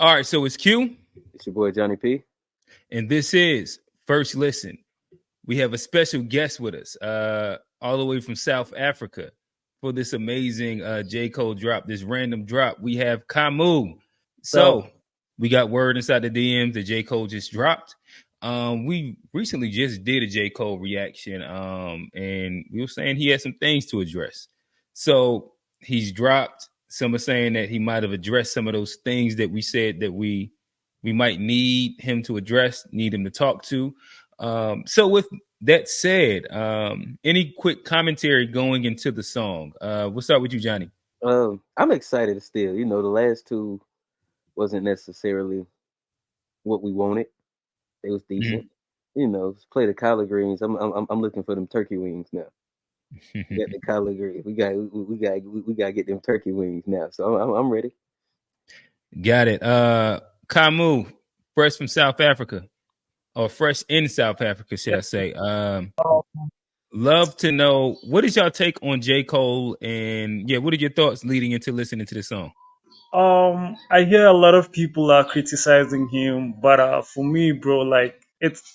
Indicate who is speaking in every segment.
Speaker 1: All right, so it's Q,
Speaker 2: It's your boy Jonny P.
Speaker 1: and this is First Listen. We have a special guest with us, all the way from South Africa, for this amazing J. Cole drop, this random drop. We have Kamo. So we got word inside the DMs that J. Cole just dropped. We recently just did a J. Cole reaction, and we were saying he had some things to address. So he's dropped. Some are saying that he might have addressed some of those things that we said that we might need him to address, need him to talk to. So with that said, any quick commentary going into the song? We'll start with you, Jonny.
Speaker 2: I'm excited still. You know, the last two wasn't necessarily what we wanted. It was decent. You know, play the collard greens. I'm looking for them turkey wings now. Get the collard greens. We got to get them turkey wings now. So I'm ready.
Speaker 1: Got it. Kamo, fresh from South Africa, or fresh in South Africa, should I say? Love to know, what is y'all take on J. Cole, and what are your thoughts leading into listening to the song?
Speaker 3: I hear a lot of people are criticizing him, but for me, bro, like it's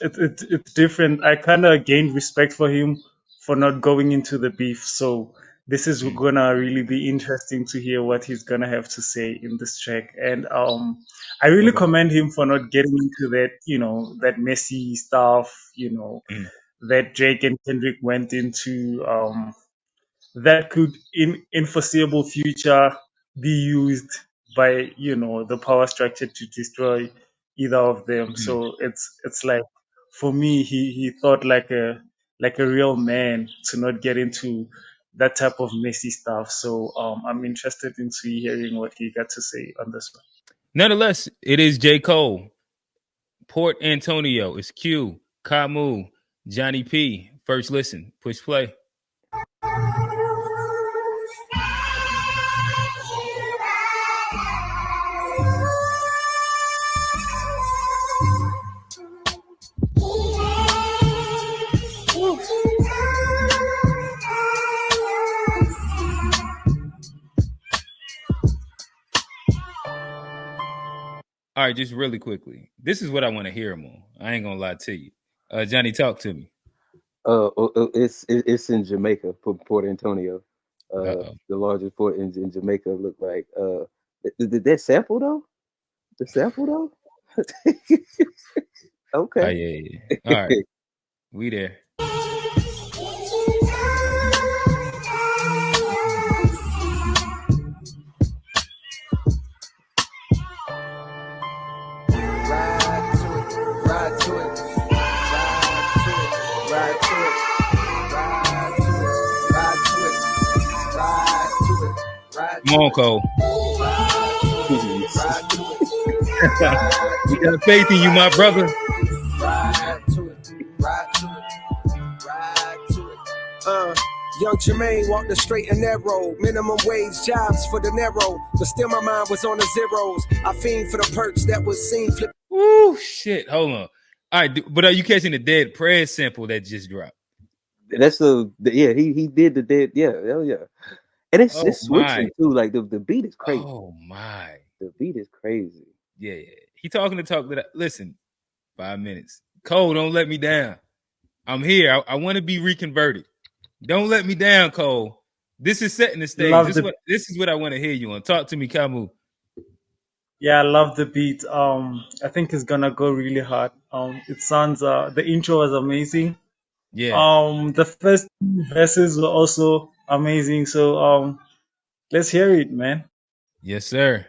Speaker 3: different. I kind of gained respect for him for not going into the beef. So this is gonna really be interesting to hear what he's gonna have to say in this track. And I really commend him for not getting into that, that messy stuff, that Drake and Kendrick went into. That could in foreseeable future be used by the power structure to destroy either of them. So it's like, for me, he thought like a real man to not get into that type of messy stuff. So I'm interested into hearing what he got to say on this one.
Speaker 1: Nonetheless, it is J. Cole, Port Antonio. It's Q, Kamo, Jonny P. First Listen. Push play. All right, just really quickly. This is what I want to hear him on. I ain't gonna lie to you. Jonny, talk to me.
Speaker 2: It's in Jamaica, Port Antonio. The largest port in Jamaica. Look like did that sample though? The sample though? Okay.
Speaker 1: Oh, yeah. All right. We there. Come on, Cole. We got faith in you, my brother.
Speaker 4: Young Jermaine walked the straight and narrow. Minimum wage jobs for the narrow. But still my mind was on the zeros. I fiend for the perks that was seen flip.
Speaker 1: Ooh, shit. Hold on. All right, but are you catching the Dead Prez sample that just dropped?
Speaker 2: That's he did the Dead, hell yeah. And it's switching too. Like the beat is crazy.
Speaker 1: Oh my.
Speaker 2: The beat is crazy.
Speaker 1: Yeah. He talking to talk that. Listen, 5 minutes. Cole, don't let me down. I'm here. I want to be reconverted. Don't let me down, Cole. This is setting the stage. This is what I want to hear you on. Talk to me, Kamo.
Speaker 3: Yeah, I love the beat. I think it's gonna go really hard. It sounds the intro was amazing.
Speaker 1: Yeah.
Speaker 3: The first verses were also amazing. So let's hear it, man.
Speaker 1: Yes, sir.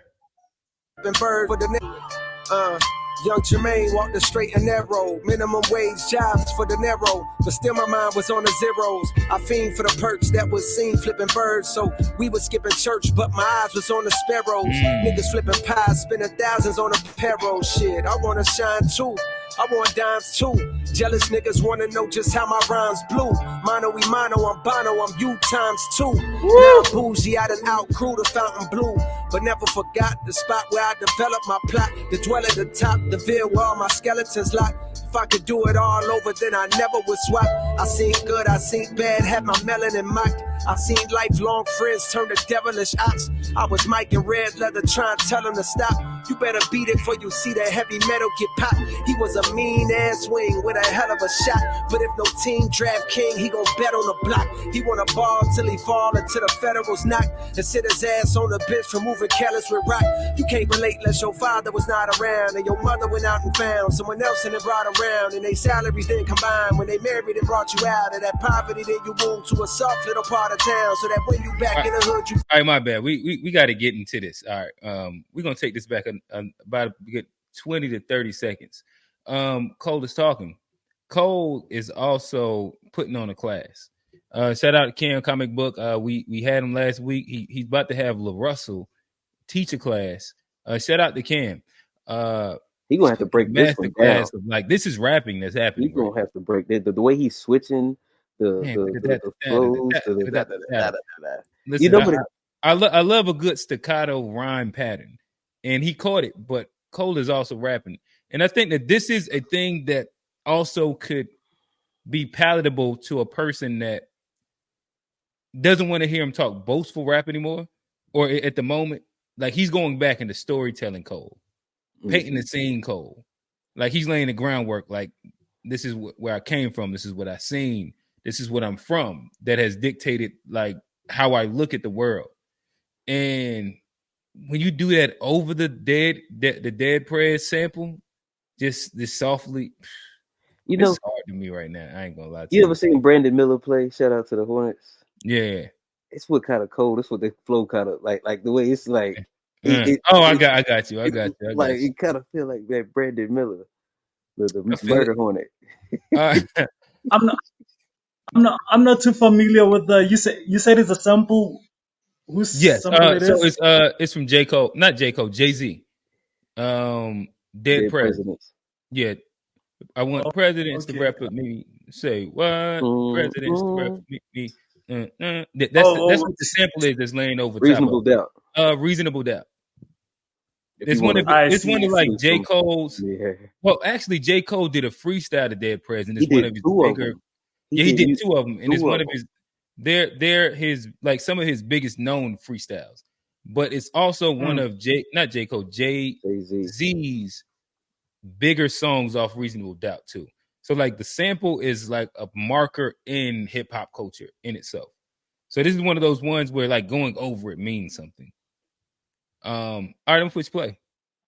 Speaker 4: Young Jermaine walked the straight and narrow. Minimum wage jobs for the narrow. But still my mind was on the zeros. I fiend for the perks that was seen flipping birds. So we was skipping church, but my eyes was on the sparrows. Niggas flipping pies, spending thousands on a payroll. Shit, I wanna shine too. I want dimes too. Jealous niggas wanna know just how my rhymes blew. Mono we mono, I'm Bono, I'm you times two. Now I'm bougie, I done out crew the fountain blue. but never forgot the spot where I developed my plot. To dwell at the top, the veil where all my skeletons locked. If I could do it all over, then I never would swap. I seen good, I seen bad, had my melanin mocked. I seen lifelong friends turn to devilish ops. I was Mike in red leather trying to tell him to stop. You better beat it for you see that heavy metal get popped. He was a mean ass wing with a hell of a shot. But if no team draft king, he gon' bet on the block. He wanna ball till he fall until the Federals knock. And sit his ass on the bench for moving careless with rock. You can't relate unless your father was not around. And your mother went out and found someone else and it brought around. And they salaries didn't combine. When they married and brought you out of that poverty, then you moved to a soft little part of town. So that when you back in the hood, you...
Speaker 1: All right, my bad. We got to get into this. All right. We're going to take this back about a good 20 to 30 seconds. Cole is talking. Cole is also putting on a class. Shout out to Cam Comic Book. We had him last week. He's about to have LaRussell teach a class. Shout out to Cam.
Speaker 2: He gonna have to break this one down.
Speaker 1: Like, this is rapping that's happening.
Speaker 2: He's gonna have to break the way he's switching the flows.
Speaker 1: Listen, you know, I love a good staccato rhyme pattern, and he caught it. But Cole is also rapping, and I think that this is a thing that also could be palatable to a person that doesn't want to hear him talk boastful rap anymore, or at the moment, like he's going back into storytelling Cole, painting the scene Cole, like he's laying the groundwork. Like, this is where I came from. This is what I seen. This is what I'm from. That has dictated like how I look at the world. And when you do that over the dead prez sample, just this softly,
Speaker 2: you know,
Speaker 1: it's hard to me right now. I ain't gonna lie to you.
Speaker 2: You ever seen Brandon Miller play? Shout out to the Hornets.
Speaker 1: Yeah,
Speaker 2: it's what kind of cold. It's what the flow kind of like the way it's like.
Speaker 1: I got you.
Speaker 2: It kind of feel like that Brandon Miller, the murder hornet.
Speaker 3: I'm not too familiar with the. You said it's a sample. Whose sample it is?
Speaker 1: So it's from J. Cole, not J. Cole, Jay-Z. Dead Presidents. Yeah, I want presidents to rap with me. Say what? Presidents to rap with me. That's what the sample is. That's laying over
Speaker 2: Reasonable
Speaker 1: top of. Reasonable Doubt. It's one of like J. Cole's. Yeah. Well, actually, J. Cole did a freestyle to Dead President. It's one of his bigger. He did two of them, and it's one of his. They're his, like, some of his biggest known freestyles, but it's also one of Jay-Z's bigger songs off Reasonable Doubt too. So like the sample is like a marker in hip hop culture in itself. So this is one of those ones where like going over it means something. All right, I'm gonna push play.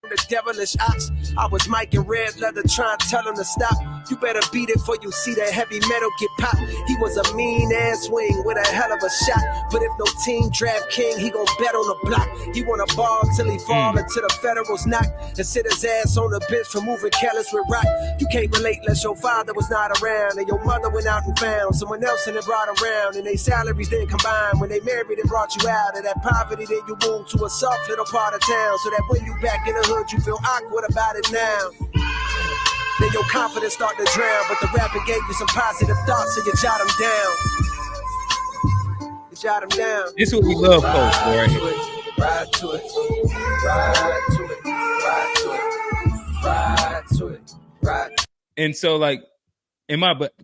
Speaker 4: The devilish ops. I was Mike in red leather trying to tell him to stop. You better beat it for you see that heavy metal get popped. He was a mean ass wing with a hell of a shot. But if no team draft king, he gon' bet on the block. He wanna ball till he fall until the Federals knock. And sit his ass on the bench for moving careless with rock. You can't relate unless your father was not around. And your mother went out and found someone else and it brought around. And they salaries didn't combine. When they married and brought you out of that poverty, then you moved to a soft little part of town. So that when you back in the hood, you feel awkward about it now. Then your confidence start to drown, but the rapper gave you some positive thoughts, so you jot them down. You jot them down.
Speaker 1: This is what we love, folks, right here.
Speaker 4: Ride to it, ride to it, ride to it, ride to it, ride to it.
Speaker 1: And so, like,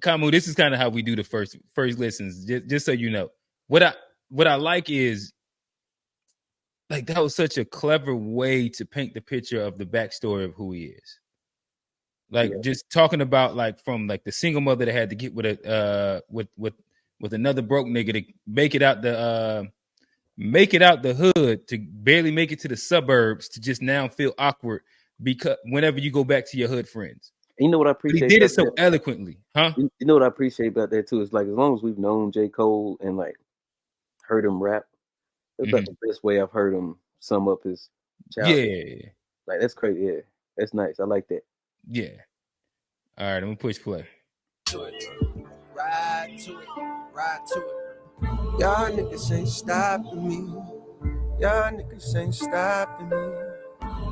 Speaker 1: Kamo, this is kind of how we do the first listens. Just so you know, what I like is, like, that was such a clever way to paint the picture of the backstory of who he is. Like, just talking about, like, from like the single mother that had to get with a with another broke nigga to make it out the hood, to barely make it to the suburbs, to just now feel awkward because whenever you go back to your hood friends.
Speaker 2: And you know what I appreciate?
Speaker 1: He did it so eloquently, huh?
Speaker 2: You know what I appreciate about that too is, like, as long as we've known J. Cole and like heard him rap, that's like the best way I've heard him sum up his childhood. Yeah, like, that's crazy. Yeah, that's nice. I like that.
Speaker 1: Yeah. All right, I'm gonna push play.
Speaker 4: Ride to it, ride to it. Y'all niggas ain't stopping me. Y'all niggas ain't stopping me.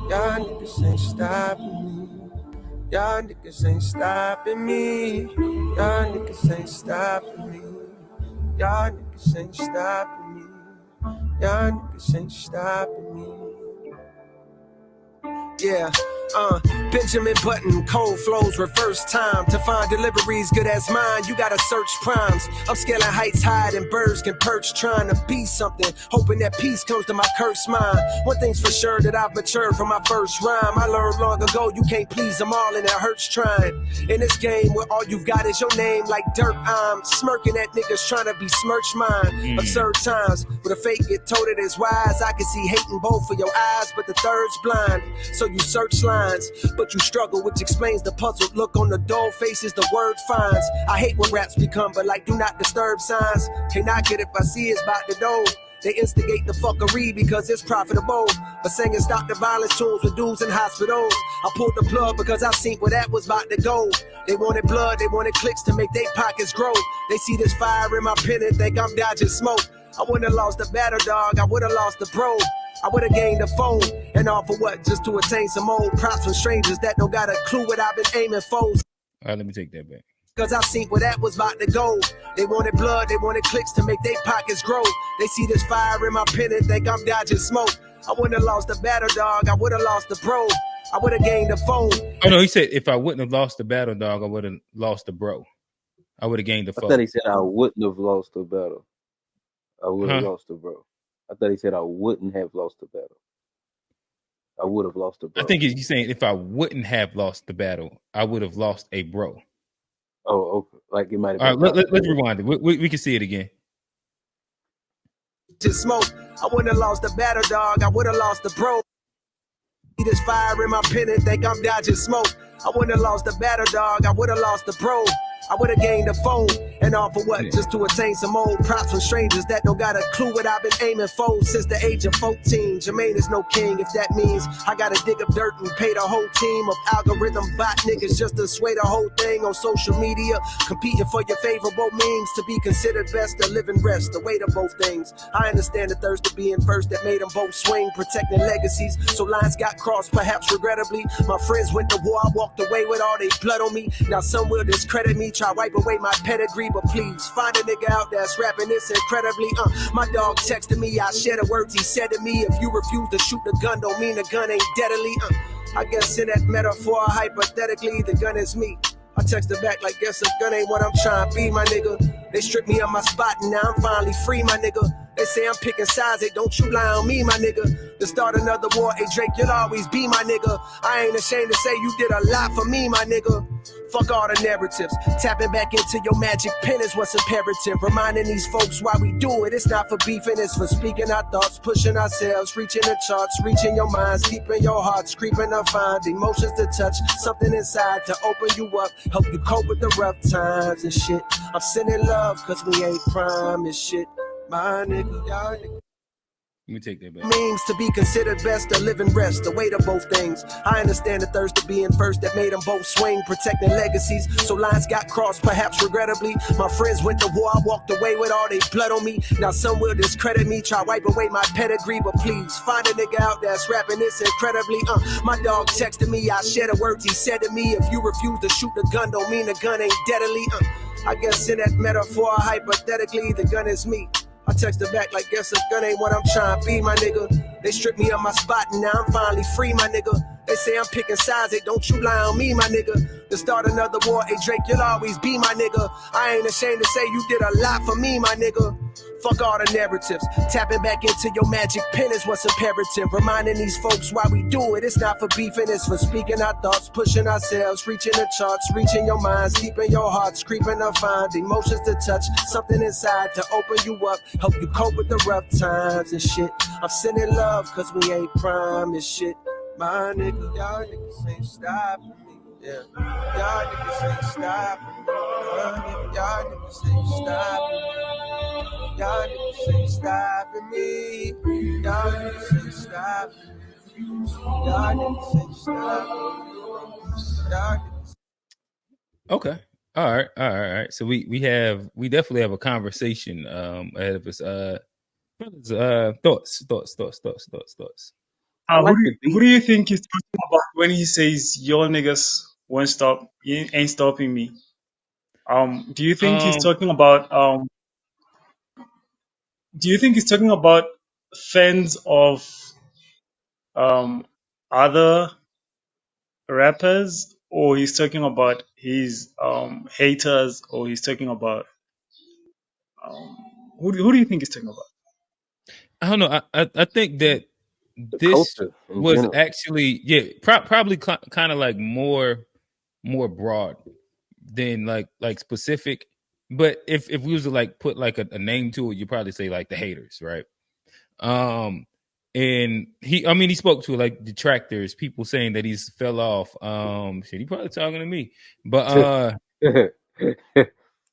Speaker 4: Y'all niggas ain't stopping me. Y'all niggas ain't stopping me. Y'all niggas ain't stopping me. Y'all niggas ain't stopping me. Y'all niggas ain't stopping me. Yeah. Benjamin Button, cold flows, reverse time. To find deliveries good as mine, you gotta search primes. I'm scaling heights higher than birds can perch, trying to be something, hoping that peace comes to my cursed mind. One thing's for sure that I've matured from my first rhyme. I learned long ago you can't please them all and it hurts trying. In this game where all you've got is your name like dirt, I'm smirking at niggas trying to besmirch mine. Absurd times, with a fake get told it is wise. I can see hate in both of your eyes, but the third's blind. So you search lines, but you struggle, which explains the puzzled look on the dull faces the word finds. I hate when raps become, but like do not disturb signs. Can't knock it if I see it's about to do. They instigate the fuckery because it's profitable. But singing stop the violence tunes with dudes in hospitals. I pulled the plug because I seen where that was about to go. They wanted blood, they wanted clicks to make their pockets grow. They see this fire in my pen and think I'm dodging smoke. I wouldn't have lost the battle, dog, I would have lost the bro. I would have gained a phone, and all for what? Just to attain some old props from strangers that don't got a clue what I've been aiming for.
Speaker 1: All right, let me take that back.
Speaker 4: Cause I seen where that was about to go. They wanted blood, they wanted clicks to make their pockets grow. They see this fire in my pen and think I'm dodging smoke. I wouldn't have lost the battle, dog, I would have lost the bro. I would have gained a phone.
Speaker 1: Oh no, he said if I wouldn't have lost the battle, dog, I would have lost the bro. I would have gained the phone.
Speaker 2: I thought he said I wouldn't have lost the battle. I would have lost the bro. I thought he said I wouldn't have lost the battle. I would have lost the bro.
Speaker 1: I think he's saying if I wouldn't have lost the battle, I would have lost a bro.
Speaker 2: Oh, okay. Like it might have.
Speaker 1: All right, let's rewind it. We can see it again.
Speaker 4: Just smoke. I wouldn't have lost the battle, dog. I would have lost the bro. This fire in my pen and think I'm dodging smoke. I wouldn't have lost the battle, dog. I would have lost the bro. I would have gained a phone, and all for what? Just to attain some old props from strangers that don't got a clue what I've been aiming for since the age of 14. Jermaine is no king, if that means I gotta dig up dirt and pay the whole team of algorithm bot niggas just to sway the whole thing on social media, competing for your favorable memes to be considered best, to live and rest, the weight of both things. I understand the thirst to being first that made them both swing, protecting legacies, so lines got crossed, perhaps regrettably. My friends went to war, I walked away with all their blood on me. Now some will discredit me, try wipe away my pedigree, but please find a nigga out that's rapping this incredibly. My dog texted me, I share the words he said to me. If you refuse to shoot the gun, don't mean the gun ain't deadly. I guess in that metaphor, hypothetically, the gun is me. I texted back like, guess a gun ain't what I'm trying to be, my nigga. They stripped me of my spot and now I'm finally free, my nigga. They say I'm picking sides, they don't you lie on me, my nigga. To start another war, hey Drake, you'll always be my nigga. I ain't ashamed to say you did a lot for me, my nigga. Fuck all the narratives. Tapping back into your magic pen is what's imperative. Reminding these folks why we do it. It's not for beefing, it's for speaking our thoughts, pushing ourselves, reaching the charts, reaching your minds, keeping your hearts, creeping to find emotions to touch, something inside to open you up, help you cope with the rough times and shit. I'm sending love cause we ain't prime and shit. My nigga, y'all nigga.
Speaker 1: Let me take that back.
Speaker 4: Means to be considered best, to live and rest, the weight of both things. I understand the thirst of being first that made them both swing, protecting legacies. So lines got crossed, perhaps regrettably. My friends went to war, I walked away with all their blood on me. Now some will discredit me, try wipe away my pedigree, but please find a nigga out that's rapping this incredibly. My dog texted me, I share the words he said to me. If you refuse to shoot the gun, don't mean the gun ain't deadly. I guess in that metaphor, hypothetically, the gun is me. I texted back like, guess a gun ain't what I'm trying to be, my nigga. They stripped me of my spot and now I'm finally free, my nigga. They say I'm picking sides, they don't you lie on me, my nigga. To start another war, hey Drake, you'll always be my nigga. I ain't ashamed to say you did a lot for me, my nigga. Fuck all the narratives. Tapping back into your magic pen is what's imperative. Reminding these folks why we do it. It's not for beefing, it's for speaking our thoughts, pushing ourselves, reaching the charts, reaching your minds, keeping your hearts, creeping to find emotions to touch, something inside to open you up, help you cope with the rough times and shit. I'm sending love cause we ain't prime and shit. My nigga, y'all niggas ain't stopping me. Yeah. Y'all niggas ain't stopping me. Y'all niggas ain't stopping me. Y'all niggas ain't stopping me. Y'all niggas ain't stopping me. Y'all niggas ain't stopping me. Y'all niggas.
Speaker 1: Okay. All right. So we definitely have a conversation ahead of us. Thoughts.
Speaker 3: Who do you think he's talking about when he says your niggas won't stop, ain't stopping me? Do you think he's talking about fans of other rappers, or he's talking about his haters, or he's talking about um, who do you think he's talking about?
Speaker 1: I don't know. I think that
Speaker 2: The
Speaker 1: this
Speaker 2: culture in
Speaker 1: was
Speaker 2: general.
Speaker 1: actually probably kind of like more broad than like specific. But if we was to like put like a name to it, you probably say like the haters, right? Um, and he spoke to like detractors, people saying that he's fell off. Shit, he probably talking to me, but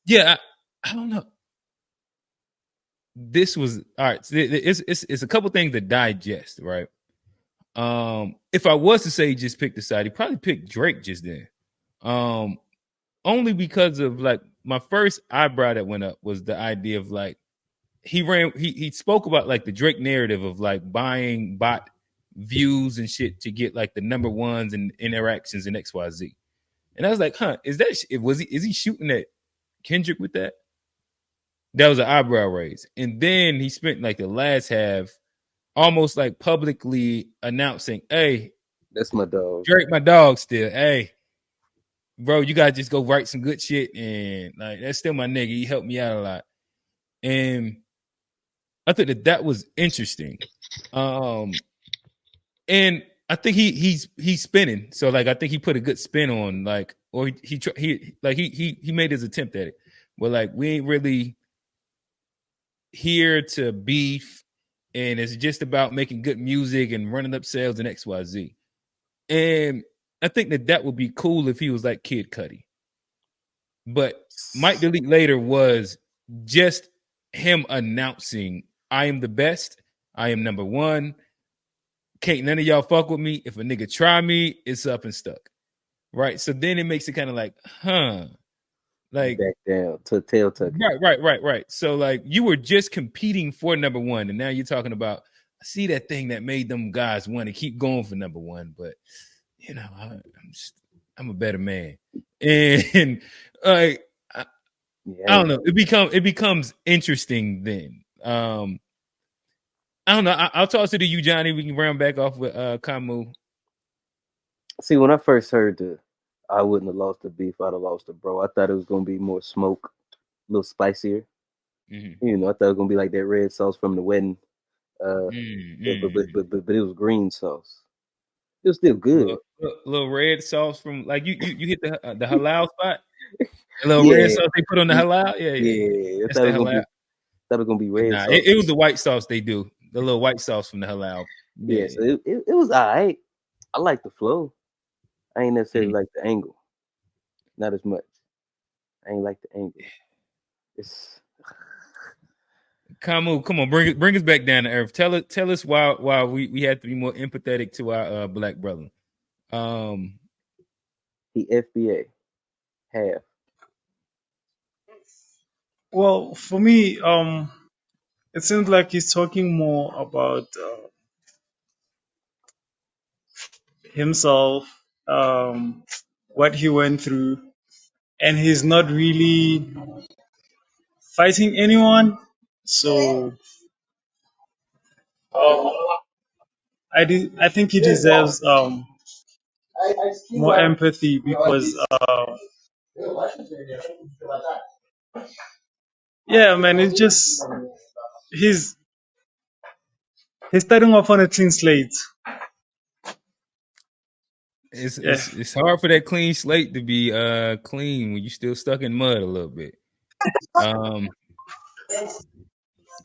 Speaker 1: yeah, I don't know. This was all right. It's a couple things to digest, right? If I was to say just pick the side, he probably picked Drake just then. Um, Only because of like my first eyebrow that went up was the idea of like he spoke about like the Drake narrative of like buying bot views and shit to get like the number ones and interactions in XYZ. And I was like, huh, is he shooting at Kendrick with that? That was an eyebrow raise. And then he spent like the last half almost like publicly announcing, hey,
Speaker 2: That's my dog.
Speaker 1: Drake, my dog still. Hey, bro, you gotta just go write some good shit. And like that's still my nigga. He helped me out a lot. And I think that was interesting. And I think he's spinning. So like I think he put a good spin on like, or he made his attempt at it. But like we ain't really here to beef, and it's just about making good music and running up sales and XYZ. And I think that would be cool if he was like Kid Cudi. But Might Delete Later was just him announcing, I am the best. I am number one. Can't none of y'all fuck with me. If a nigga try me, it's up and stuck. Right. So then it makes it kind of like, huh. Like
Speaker 2: Back down to tail tuck.
Speaker 1: right. So like you were just competing for number one, and now you're talking about I see that thing that made them guys want to keep going for number one, but you know, I'm a better man. And like I don't know. It becomes interesting then. I don't know. I'll toss it to you, Johnny. We can round back off with Kamo.
Speaker 2: See, when I first heard I wouldn't have lost the beef, I'd have lost it, bro. I thought it was gonna be more smoke, a little spicier.
Speaker 1: Mm-hmm.
Speaker 2: You know, I thought it was gonna be like that red sauce from the wedding. But it was green sauce. It was still good.
Speaker 1: Little red sauce from like you hit the halal spot. A little red
Speaker 2: Yeah,
Speaker 1: sauce they put on the halal.
Speaker 2: yeah. I
Speaker 1: That's
Speaker 2: thought
Speaker 1: the
Speaker 2: it was
Speaker 1: halal.
Speaker 2: gonna be red
Speaker 1: Nah,
Speaker 2: sauce.
Speaker 1: it was the white sauce they do. The little white sauce from the halal.
Speaker 2: Yeah, so it was alright. I like the flow. I ain't necessarily like the angle. Not as much. I ain't like the angle. It's
Speaker 1: Kamo, come on, bring us back down to earth. Tell us why we had to be more empathetic to our black brother.
Speaker 2: the FBA half.
Speaker 3: Well, for me, it seems like he's talking more about himself, what he went through, and he's not really fighting anyone. So um, I think he deserves more empathy because yeah, man, it's just he's he's starting off on a clean slate. Yeah.
Speaker 1: It's hard for that clean slate to be clean when you're still stuck in mud a little bit. I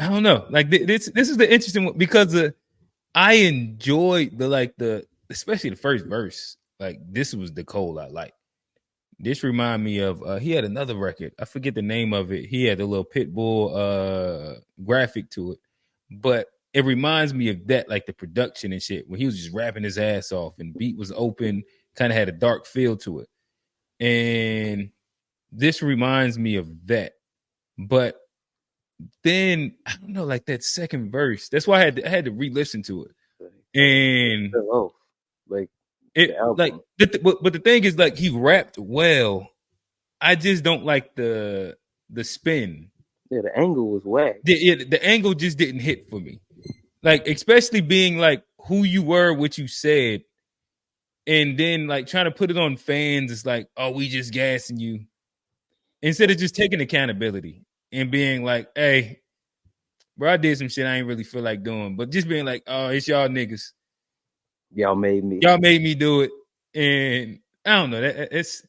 Speaker 1: don't know. Like this is the interesting one because I enjoyed the especially the first verse. Like this was the Cole I like. This remind me of he had another record. I forget the name of it. He had a little pit bull graphic to it, but it reminds me of that, like the production and shit, when he was just rapping his ass off and beat was open, kind of had a dark feel to it. And this reminds me of that. But then I don't know, like that second verse. That's why I had to re-listen to it. And
Speaker 2: Like
Speaker 1: it like but the thing is like he rapped well. I just don't like the spin.
Speaker 2: Yeah, the angle was whack.
Speaker 1: The angle just didn't hit for me. Like especially being like who you were, what you said, and then like trying to put it on fans. It's like, oh, we just gassing you instead of just taking accountability and being like, hey, bro, I did some shit I ain't really feel like doing, but just being like, oh, it's y'all niggas.
Speaker 2: Y'all made me
Speaker 1: do it, and I don't know. It's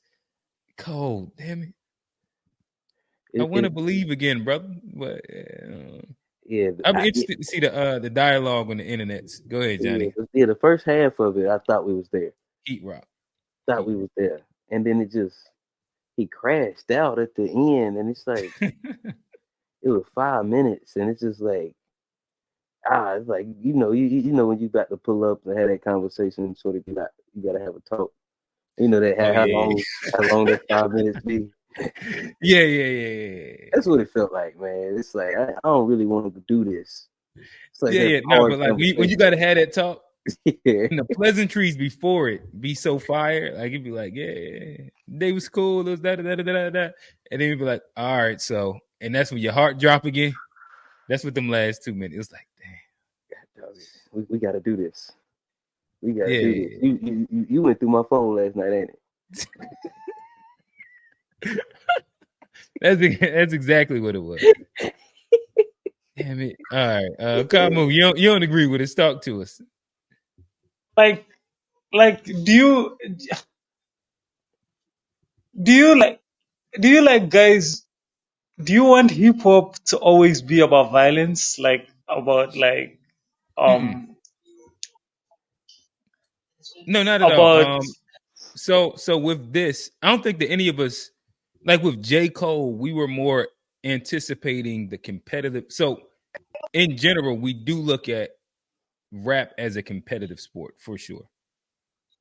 Speaker 1: cold. Damn it. I want to believe again, brother. But
Speaker 2: yeah,
Speaker 1: I'm interested to see the dialogue on the internet. Go ahead, Johnny.
Speaker 2: Yeah, the first half of it, I thought we was there.
Speaker 1: Heat rock.
Speaker 2: Thought we was there, and then he crashed out at the end, and it's like it was 5 minutes, and it's just like it's like you know when you got to pull up and have that conversation, sort of you got to have a talk. You know that how long that 5 minutes be.
Speaker 1: Yeah.
Speaker 2: That's what it felt like, man. It's like I don't really want to do this. It's like
Speaker 1: No, but like when you gotta have that talk,
Speaker 2: yeah.
Speaker 1: and the pleasantries before it be so fire, like it'd be like, yeah, they was cool, it was da, and then you'd be like, all right, so, and that's when your heart drop again. That's what them last 2 minutes. It was like, damn,
Speaker 2: we got to do this. We got to do this. You went through my phone last night, ain't
Speaker 1: it? That's exactly what it was. Damn it! All right, Kamo, you don't agree with it? Talk to us.
Speaker 3: Like, do you like guys? Do you want hip hop to always be about violence, like about like
Speaker 1: No, not at all. So with this, I don't think that any of us, like with J. Cole, we were more anticipating the competitive. So in general, we do look at rap as a competitive sport for sure.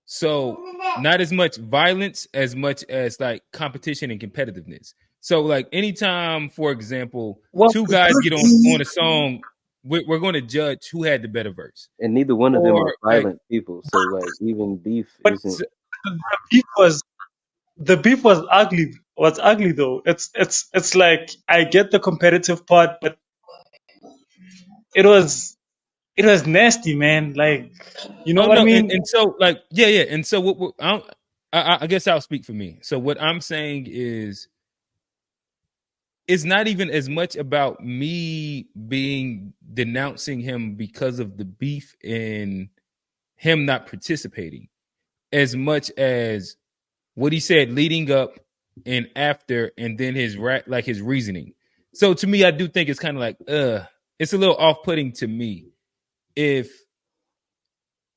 Speaker 1: So not as much violence as much as like competition and competitiveness. So like anytime, for example, two guys get on a song, we're going to judge who had the better verse.
Speaker 2: And neither one of them are violent people. So like even beef isn't.
Speaker 3: The beef was ugly. What's ugly though? It's like I get the competitive part, but it was nasty, man. Like, you know what I mean?
Speaker 1: And so like yeah. And so what I guess I'll speak for me. So what I'm saying is, it's not even as much about me denouncing him because of the beef and him not participating, as much as what he said leading up and after, and then his reasoning. So to me, I do think it's kind of like, it's a little off-putting to me if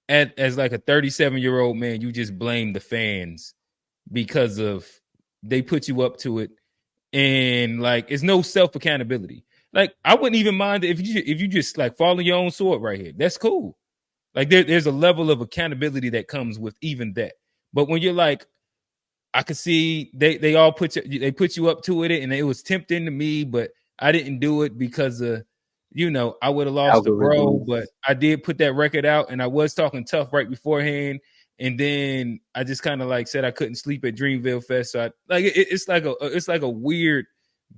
Speaker 1: as like a 37-year-old man, you just blame the fans because of they put you up to it, and like it's no self-accountability. Like I wouldn't even mind if you just like follow your own sword right here. That's cool. Like there's a level of accountability that comes with even that. But when you're like, I could see they all put you up to it, and it was tempting to me, but I didn't do it because of, I would have lost the bro, but I did put that record out, and I was talking tough right beforehand, and then I just kind of like said I couldn't sleep at Dreamville Fest. So it's like a weird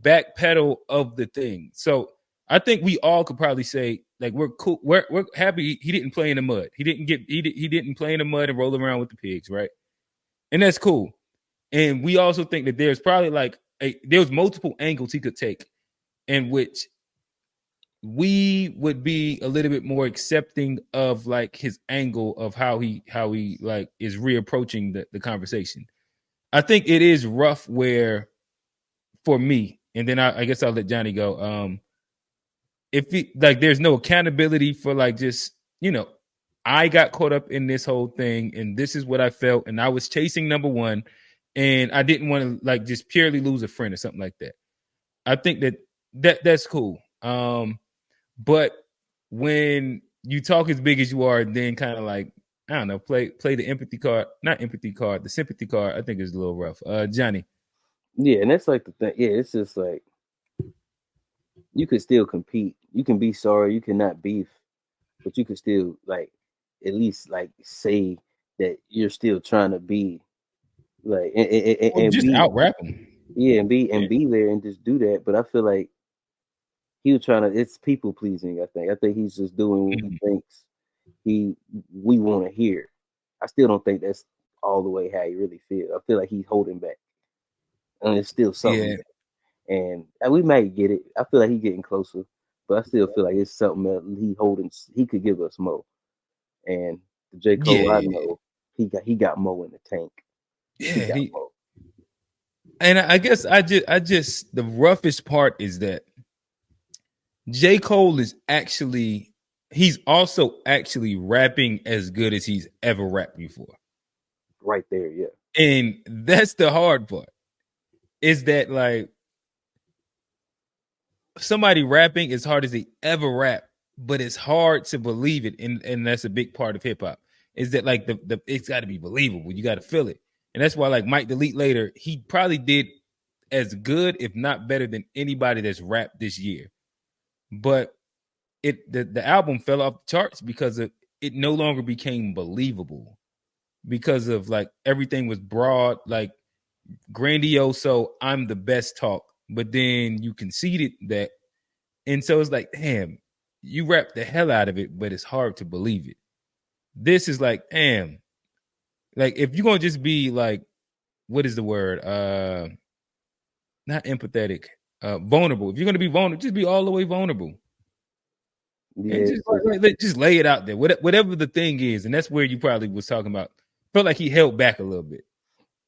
Speaker 1: backpedal of the thing. So I think we all could probably say like we're cool, we're happy he didn't play in the mud. He didn't play in the mud and roll around with the pigs, right? And that's cool. And we also think that there's probably there's multiple angles he could take in which we would be a little bit more accepting of like his angle of how he like is reapproaching the conversation. I think it is rough where for me, and then I guess I'll let Johnny go. If he, like there's no accountability for like just, I got caught up in this whole thing and this is what I felt, and I was chasing number one. And I didn't want to like just purely lose a friend or something like that. I think that's cool. But when you talk as big as you are, then kind of like, I don't know, play the empathy card, not empathy card, the sympathy card, I think is a little rough. Johnny.
Speaker 2: Yeah, and that's like the thing. Yeah, it's just like you could still compete. You can be sorry, you cannot beef, but you could still like at least like say that you're still trying to be like and
Speaker 1: just
Speaker 2: be,
Speaker 1: out rap him.
Speaker 2: Yeah, and be there and just do that. But I feel like he was trying to. It's people pleasing. I think he's just doing what he thinks we want to hear. I still don't think that's all the way how he really feels. I feel like he's holding back, and it's still something.
Speaker 1: Yeah.
Speaker 2: And we might get it. I feel like he's getting closer, but I still feel like it's something that he could give us more. And the J. Cole I know, he got more in the tank.
Speaker 1: Yeah, and I guess I just the roughest part is that J. Cole is he's also actually rapping as good as he's ever rapped before.
Speaker 2: Right there, yeah.
Speaker 1: And that's the hard part. Is that like somebody rapping as hard as they ever rap, but it's hard to believe it, and that's a big part of hip hop. Is that like the it's got to be believable. You got to feel it, and that's why like Mike Delete Later, he probably did as good, if not better, than anybody that's rapped this year. But the album fell off the charts because it no longer became believable because of like everything was broad, like grandiose. So I'm the best talk, but then you conceded that, and so it's like, damn, you rap the hell out of it, but it's hard to believe it. This is like, damn, like if you're gonna just be like, what is the word? Not empathetic, vulnerable. If you're gonna be vulnerable, just be all the way vulnerable.
Speaker 2: Yeah,
Speaker 1: And just lay it out there, whatever the thing is, and that's where you probably was talking about. Felt like he held back a little bit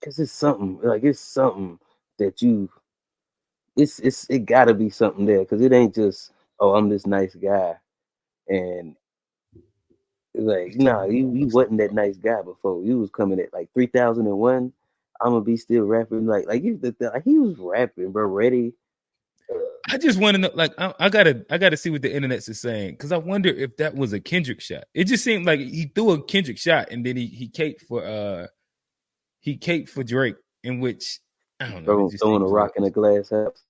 Speaker 2: because it's something that it got to be something there because it ain't just I'm this nice guy, and like you wasn't that nice guy before. You was coming at like 3001. I'm gonna be still rapping like he was rapping, bro. Ready.
Speaker 1: I just want to know, like, I gotta see what the internet's is saying because I wonder if that was a Kendrick shot. It just seemed like he threw a Kendrick shot and then he caped for Drake, in which I don't know,
Speaker 2: Throwing a rock in a glass house.